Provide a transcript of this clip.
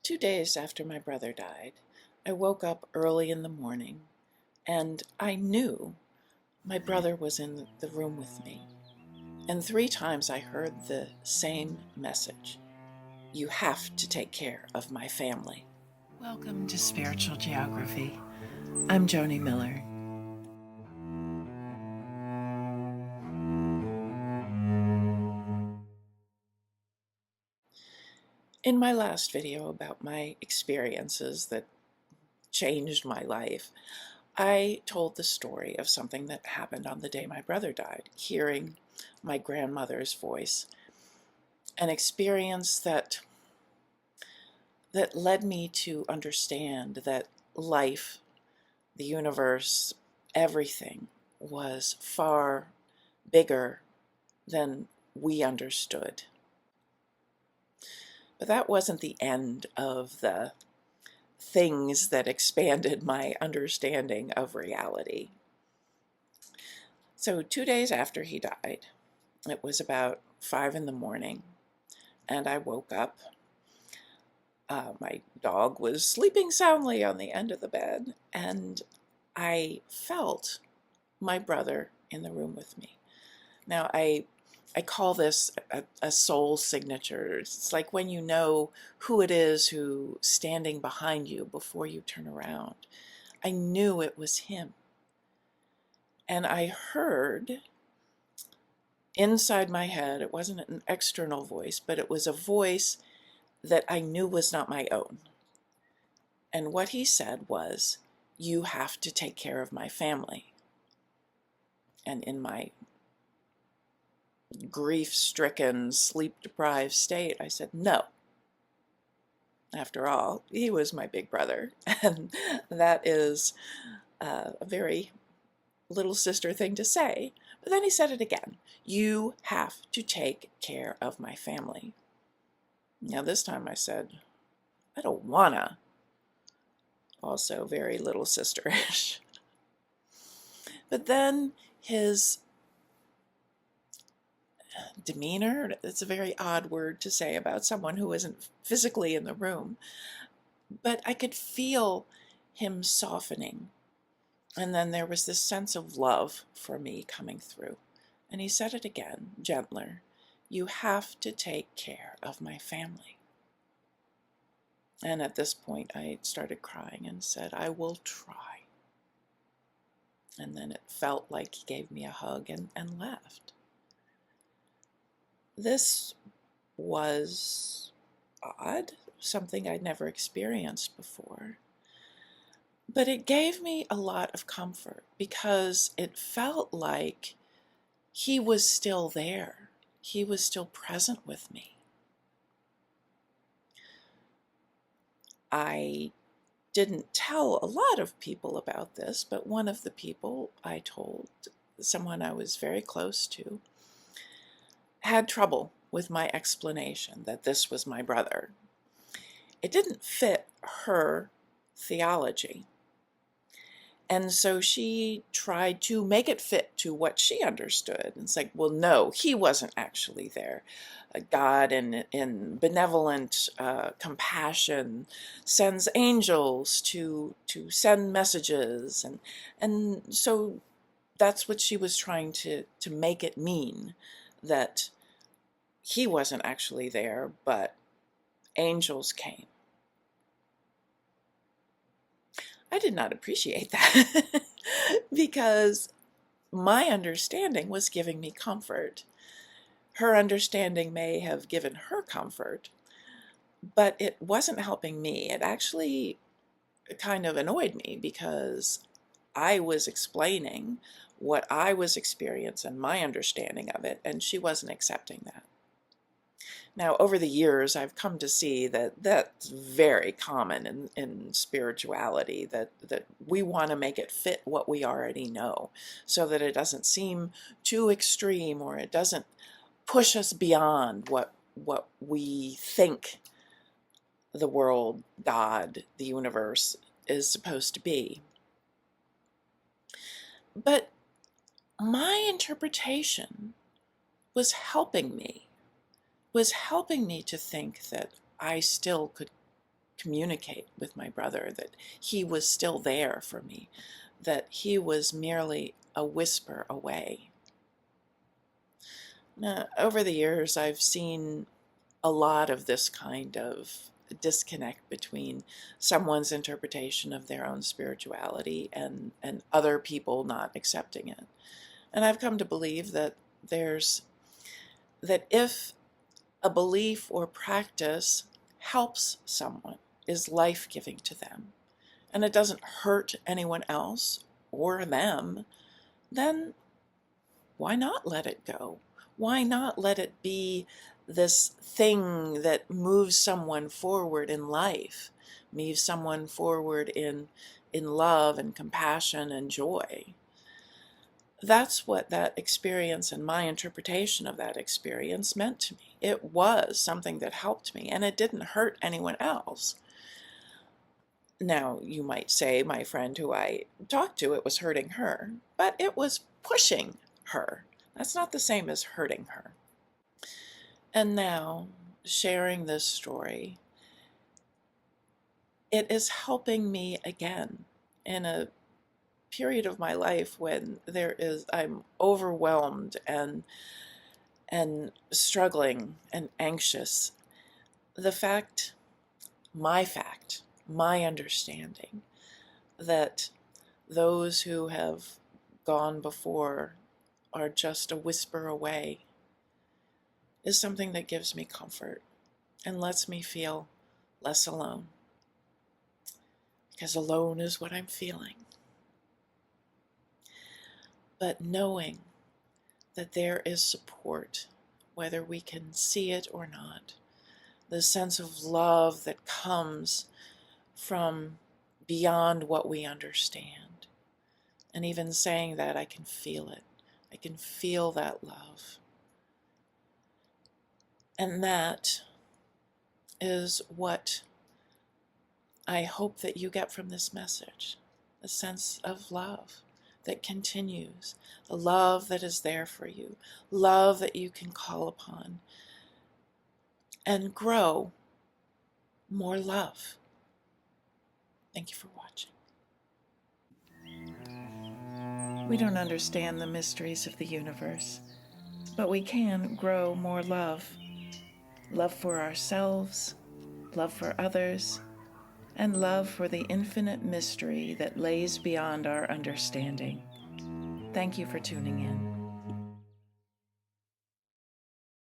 2 days after my brother died, I woke up early in the morning and I knew my brother was in the room with me. And 3 times I heard the same message: you have to take care of my family. Welcome to Spiritual Geography. I'm Joni Miller. In my last video about my experiences that changed my life, I told the story of something that happened on the day my brother died, hearing my grandmother's voice, an experience that led me to understand that life, the universe, everything was far bigger than we understood. But that wasn't the end of the things that expanded my understanding of reality. So 2 days after he died, it was about 5 in the morning, and I woke up. My dog was sleeping soundly on the end of the bed, and I felt my brother in the room with me. Now, I call this a soul signature. It's like when you know who it is who's standing behind you before you turn around. I knew it was him. And I heard inside my head, it wasn't an external voice, but it was a voice that I knew was not my own. And what he said was, "You have to take care of my family." And in my grief-stricken, sleep-deprived state, I said, no. After all, he was my big brother, and that is a very little sister thing to say. But then he said it again: you have to take care of my family. Now this time I said, I don't wanna. Also very little sister-ish. But then his demeanor, it's a very odd word to say about someone who isn't physically in the room, but I could feel him softening. And then there was this sense of love for me coming through. And he said it again, gentler: you have to take care of my family. And at this point I started crying and said, I will try. And then it felt like he gave me a hug and left. This was odd, something I'd never experienced before. But it gave me a lot of comfort because it felt like he was still there. He was still present with me. I didn't tell a lot of people about this, but one of the people I told, someone I was very close to, had trouble with my explanation that this was my brother. It didn't fit her theology. And so she tried to make it fit to what she understood. And it's like, well, no, he wasn't actually there. God in benevolent compassion sends angels to send messages. And so that's what she was trying to make it mean, that he wasn't actually there, but angels came. I did not appreciate that because my understanding was giving me comfort. Her understanding may have given her comfort, but it wasn't helping me. It actually kind of annoyed me because I was explaining what I was experiencing, my understanding of it, and she wasn't accepting that. Now, over the years, I've come to see that that's very common in spirituality, that we want to make it fit what we already know so that it doesn't seem too extreme, or it doesn't push us beyond what we think the world, God, the universe is supposed to be. But my interpretation was helping me to think that I still could communicate with my brother that he was still there for me, that he was merely a whisper away. Now, over the years, I've seen a lot of this kind of disconnect between someone's interpretation of their own spirituality and other people not accepting it. And I've come to believe that if a belief or practice helps someone, is life-giving to them, and it doesn't hurt anyone else or them, then why not let it go? Why not let it be this thing that moves someone forward in life, moves someone forward in love and compassion and joy? That's what that experience and my interpretation of that experience meant to me. It was something that helped me, and it didn't hurt anyone else. Now, you might say my friend who I talked to, it was hurting her, but it was pushing her. That's not the same as hurting her. And now, sharing this story, it is helping me again in a period of my life when I'm overwhelmed and struggling and anxious. My understanding that those who have gone before are just a whisper away is something that gives me comfort and lets me feel less alone. Because alone is what I'm feeling. But knowing that there is support, whether we can see it or not, the sense of love that comes from beyond what we understand. And even saying that, I can feel it. I can feel that love. And that is what I hope that you get from this message, a sense of love that continues, the love that is there for you, love that you can call upon, and grow more love. Thank you for watching. We don't understand the mysteries of the universe, but we can grow more love. Love for ourselves, love for others, and love for the infinite mystery that lays beyond our understanding. Thank you for tuning in.